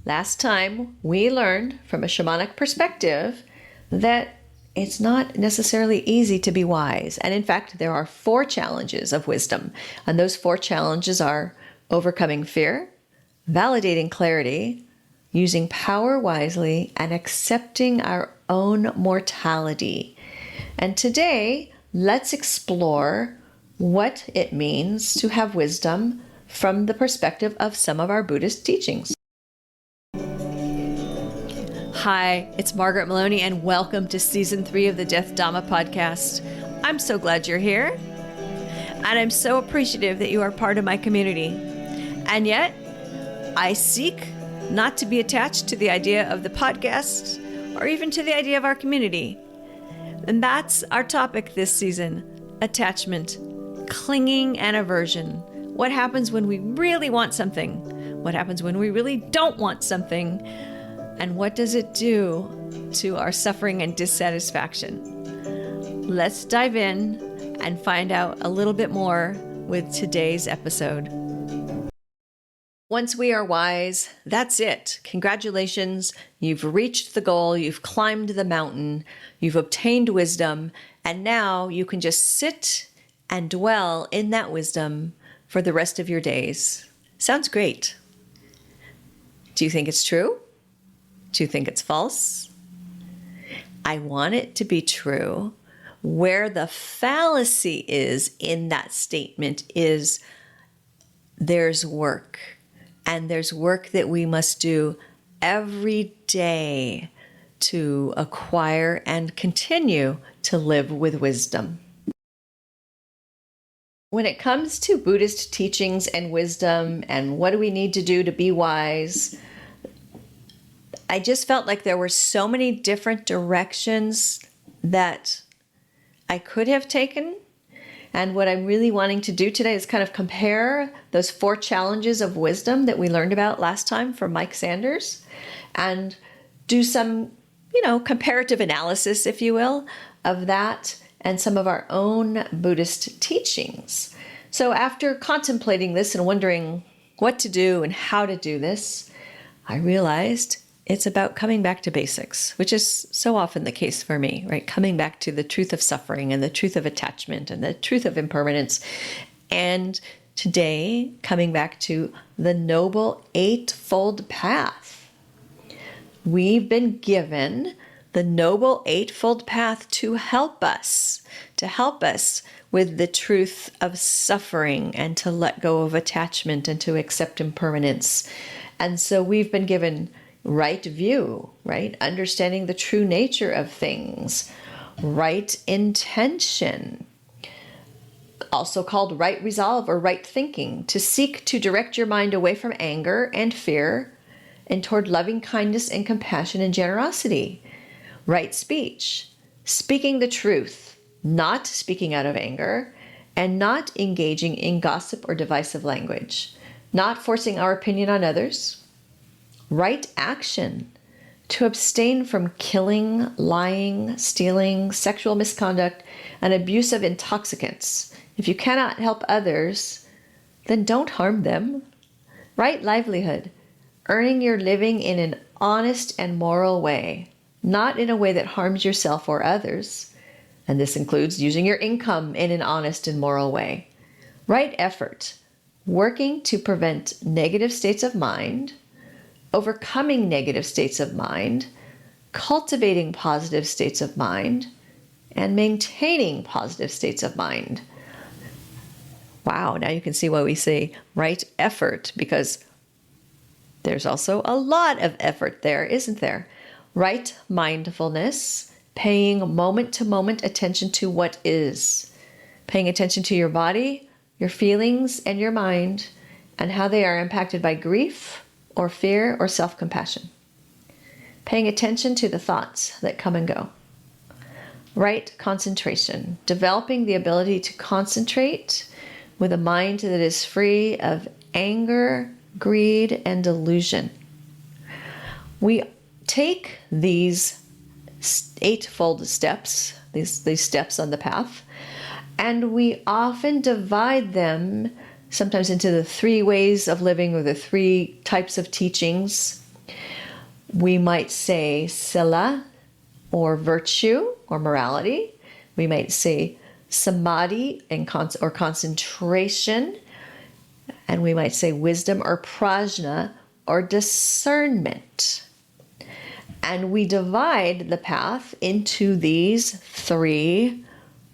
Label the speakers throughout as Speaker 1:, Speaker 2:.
Speaker 1: Last time we learned from a shamanic perspective that it's not necessarily easy to be wise. And in fact, there are 4 challenges of wisdom. And those 4 challenges are overcoming fear, validating clarity, using power wisely, and accepting our own mortality. And today, let's explore what it means to have wisdom from the perspective of some of our Buddhist teachings. Hi, it's Margaret Meloni, and welcome to Season 3 of the Death Dhamma Podcast. I'm so glad you're here, and I'm so appreciative that you are part of my community. And yet, I seek not to be attached to the idea of the podcast or even to the idea of our community. And that's our topic this season: attachment, clinging, and aversion. What happens when we really want something? What happens when we really don't want something? And what does it do to our suffering and dissatisfaction? Let's dive in and find out a little bit more with today's episode. Once we are wise, that's it. Congratulations. You've reached the goal. You've climbed the mountain. You've obtained wisdom. And now you can just sit and dwell in that wisdom for the rest of your days. Sounds great. Do you think it's true? Do you think it's false? I want it to be true. Where the fallacy is in that statement is there's work. And there's work that we must do every day to acquire and continue to live with wisdom. When it comes to Buddhist teachings and wisdom and what do we need to do to be wise, I just felt like there were so many different directions that I could have taken. And what I'm really wanting to do today is kind of compare those 4 challenges of wisdom that we learned about last time from Mike Sanders and do some, comparative analysis, if you will, of that and some of our own Buddhist teachings. So after contemplating this and wondering what to do and how to do this, I realized it's about coming back to basics, which is so often the case for me, right? Coming back to the truth of suffering and the truth of attachment and the truth of impermanence. And today, coming back to the Noble Eightfold Path. We've been given the Noble Eightfold Path to help us with the truth of suffering and to let go of attachment and to accept impermanence. And so we've been given right view, right? Understanding the true nature of things, right intention, also called right resolve or right thinking, to seek to direct your mind away from anger and fear and toward loving kindness and compassion and generosity, right speech, speaking the truth, not speaking out of anger, and not engaging in gossip or divisive language, not forcing our opinion on others, right action, to abstain from killing, lying, stealing, sexual misconduct, and abuse of intoxicants. If you cannot help others, then don't harm them. Right livelihood, earning your living in an honest and moral way, not in a way that harms yourself or others. And this includes using your income in an honest and moral way. Right effort, working to prevent negative states of mind, overcoming negative states of mind, cultivating positive states of mind, and maintaining positive states of mind. Wow, now you can see why we say right effort, because there's also a lot of effort there, isn't there? Right mindfulness, paying moment-to-moment attention to what is, paying attention to your body, your feelings, and your mind, and how they are impacted by grief, or fear, or self-compassion. Paying attention to the thoughts that come and go. Right concentration, developing the ability to concentrate with a mind that is free of anger, greed, and delusion. We take these eightfold steps, these steps on the path, and we often divide them sometimes into the 3 ways of living or the 3 types of teachings. We might say sila, or virtue, or morality. We might say samadhi, or concentration. And we might say wisdom, or prajna, or discernment. And we divide the path into these 3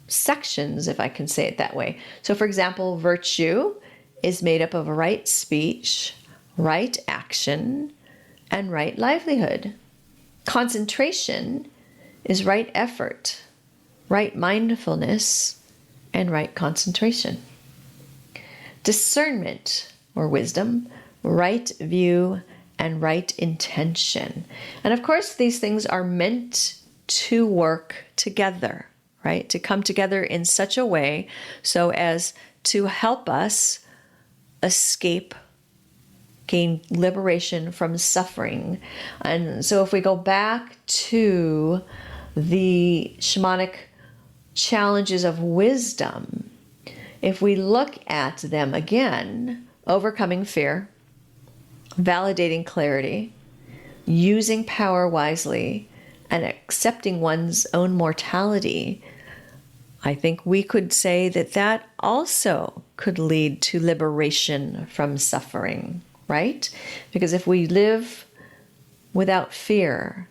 Speaker 1: sections, if I can say it that way. So, for example, virtue is made up of right speech, right action, and right livelihood. Concentration is right effort, right mindfulness, and right concentration. Discernment, or wisdom, right view, and right intention. And of course, these things are meant to work together, right? To come together in such a way so as to help us escape, gain liberation from suffering. And so if we go back to the shamanic challenges of wisdom, if we look at them again, overcoming fear, validating clarity, using power wisely, and accepting one's own mortality, I think we could say that that also could lead to liberation from suffering, right? Because if we live without fear,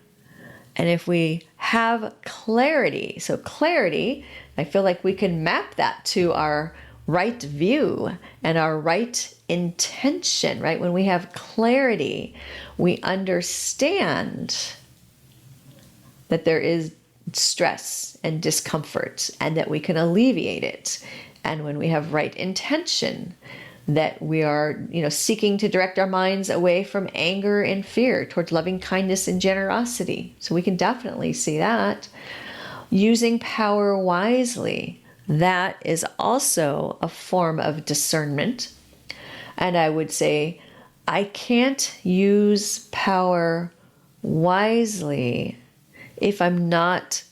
Speaker 1: and if we have clarity, so clarity, I feel like we can map that to our right view and our right intention, right? When we have clarity, we understand that there is stress and discomfort and that we can alleviate it. And when we have right intention, that we are, seeking to direct our minds away from anger and fear towards loving kindness and generosity. So we can definitely see that. Using power wisely, that is also a form of discernment. And I would say, I can't use power wisely if I'm not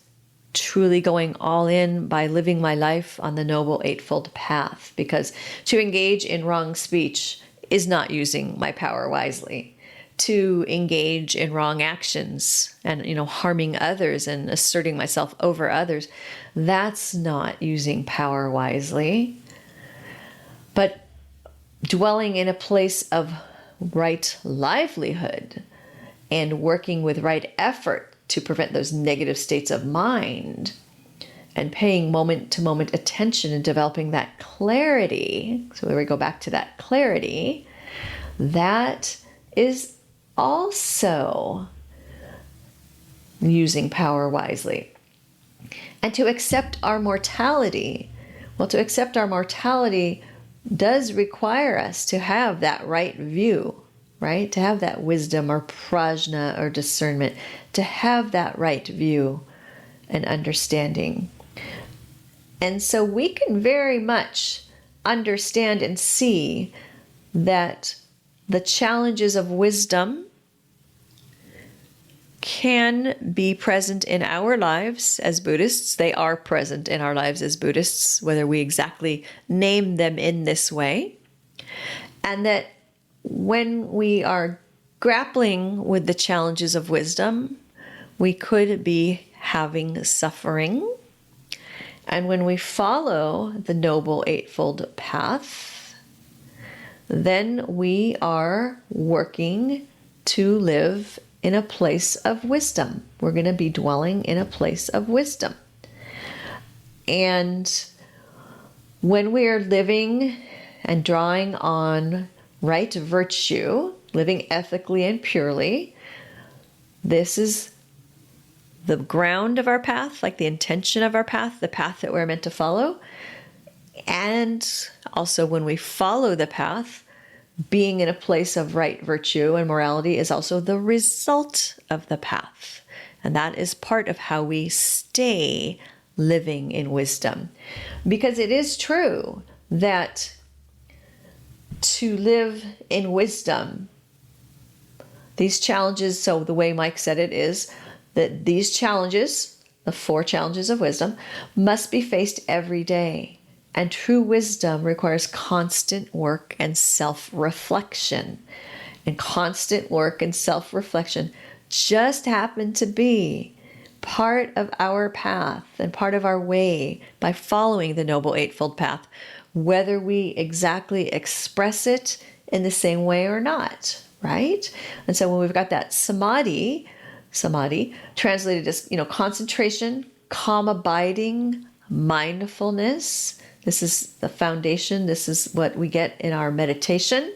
Speaker 1: truly going all in by living my life on the Noble Eightfold Path. Because to engage in wrong speech is not using my power wisely. To engage in wrong actions and, harming others and asserting myself over others, that's not using power wisely. But dwelling in a place of right livelihood and working with right effort to prevent those negative states of mind and paying moment-to-moment attention and developing that clarity. So we go back to that clarity. That is also using power wisely. And to accept our mortality, to accept our mortality does require us to have that right view, right? To have that wisdom or prajna or discernment, to have that right view and understanding. And so we can very much understand and see that the challenges of wisdom can be present in our lives as Buddhists. They are present in our lives as Buddhists, whether we exactly name them in this way. And that when we are grappling with the challenges of wisdom, we could be having suffering. And when we follow the Noble Eightfold Path, then we are working to live in a place of wisdom. We're going to be dwelling in a place of wisdom. And when we are living and drawing on right virtue, living ethically and purely, this is the ground of our path, like the intention of our path, the path that we're meant to follow. And also when we follow the path, being in a place of right virtue and morality is also the result of the path. And that is part of how we stay living in wisdom. Because it is true that to live in wisdom, these challenges, so the way Mike said it is that these challenges, the 4 challenges of wisdom, must be faced every day. And true wisdom requires constant work and self-reflection. And constant work and self-reflection just happen to be part of our path and part of our way by following the Noble Eightfold Path, whether we exactly express it in the same way or not, right? And so when we've got that samadhi translated as, concentration, calm abiding, mindfulness. This is the foundation. This is what we get in our meditation.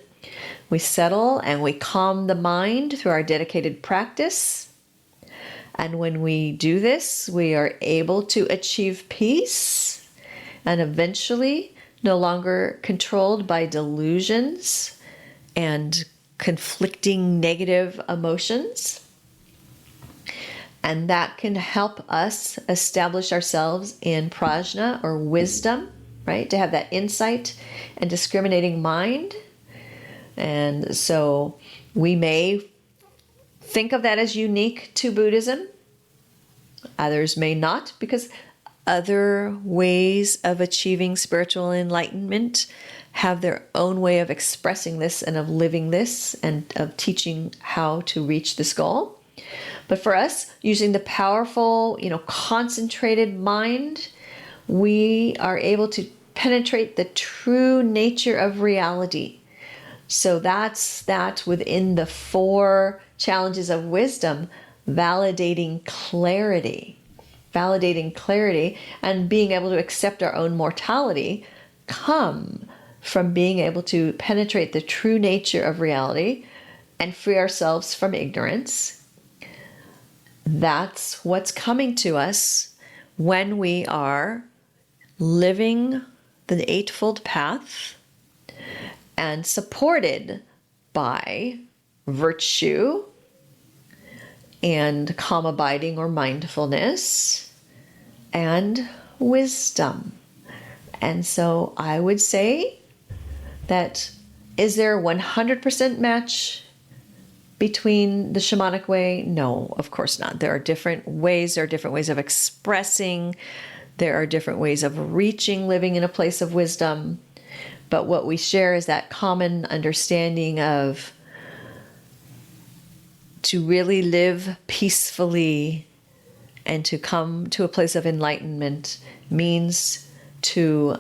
Speaker 1: We settle and we calm the mind through our dedicated practice. And when we do this, we are able to achieve peace and eventually no longer controlled by delusions and conflicting negative emotions. And that can help us establish ourselves in prajna or wisdom, right? To have that insight and discriminating mind. And so we may think of that as unique to Buddhism. Others may not, because other ways of achieving spiritual enlightenment have their own way of expressing this and of living this and of teaching how to reach this goal. But for us, using the powerful, concentrated mind, we are able to penetrate the true nature of reality. So that's that within the 4 challenges of wisdom, validating clarity and being able to accept our own mortality come from being able to penetrate the true nature of reality and free ourselves from ignorance. That's what's coming to us when we are living the Eightfold Path and supported by virtue and calm abiding or mindfulness and wisdom. And so I would say that, is there a 100% match between the shamanic way? No, of course not. There are different ways. There are different ways of expressing. There are different ways of reaching, living in a place of wisdom. But what we share is that common understanding of to really live peacefully and to come to a place of enlightenment means to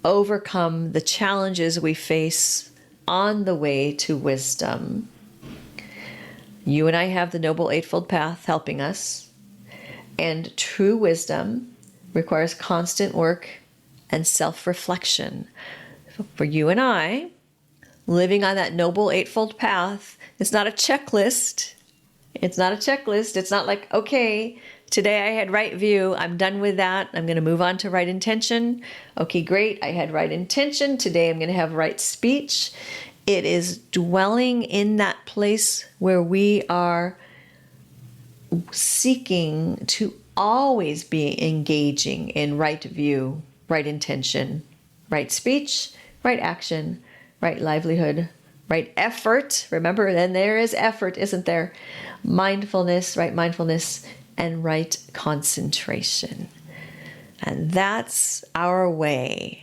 Speaker 1: overcome the challenges we face on the way to wisdom. You and I have the Noble Eightfold Path helping us, and true wisdom requires constant work and self-reflection. For you and I, living on that Noble Eightfold Path, it's not a checklist. It's not a checklist. It's not like, okay, today I had right view. I'm done with that. I'm going to move on to right intention. Okay, great. I had right intention. Today I'm going to have right speech. It is dwelling in that place where we are seeking to always be engaging in right view, right intention, right speech, right action, right livelihood, right effort. Remember, then there is effort, isn't there? Mindfulness, and right concentration. And that's our way.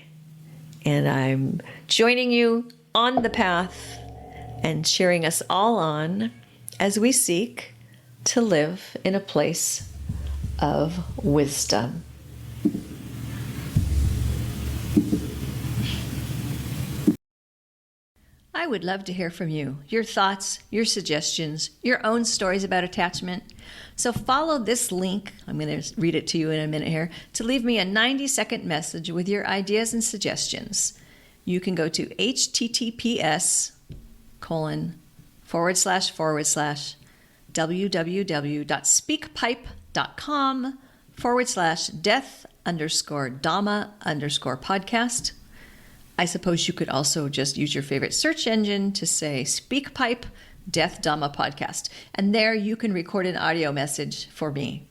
Speaker 1: And I'm joining you on the path and cheering us all on as we seek to live in a place of wisdom. I would love to hear from you, your thoughts, your suggestions, your own stories about attachment. So follow this link, I'm going to read it to you in a minute here, to leave me a 90-second message with your ideas and suggestions. You can go to https://www.speakpipe.com/death_Dhamma_podcast. I suppose you could also just use your favorite search engine to say SpeakPipe Death Dhamma Podcast. And there you can record an audio message for me.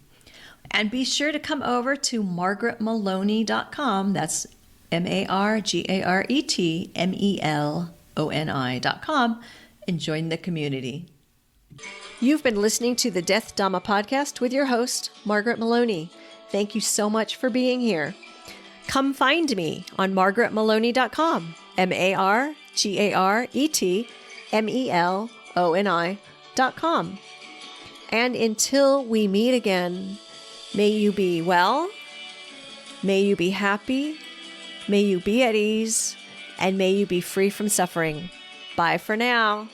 Speaker 1: And be sure to come over to margaretmeloni.com. That's MargaretMeloni.com and join the community. You've been listening to the Death Dhamma Podcast with your host, Margaret Meloni. Thank you so much for being here. Come find me on margaretmeloni.com, MargaretMeloni.com. And until we meet again, may you be well, may you be happy, may you be at ease, and may you be free from suffering. Bye for now.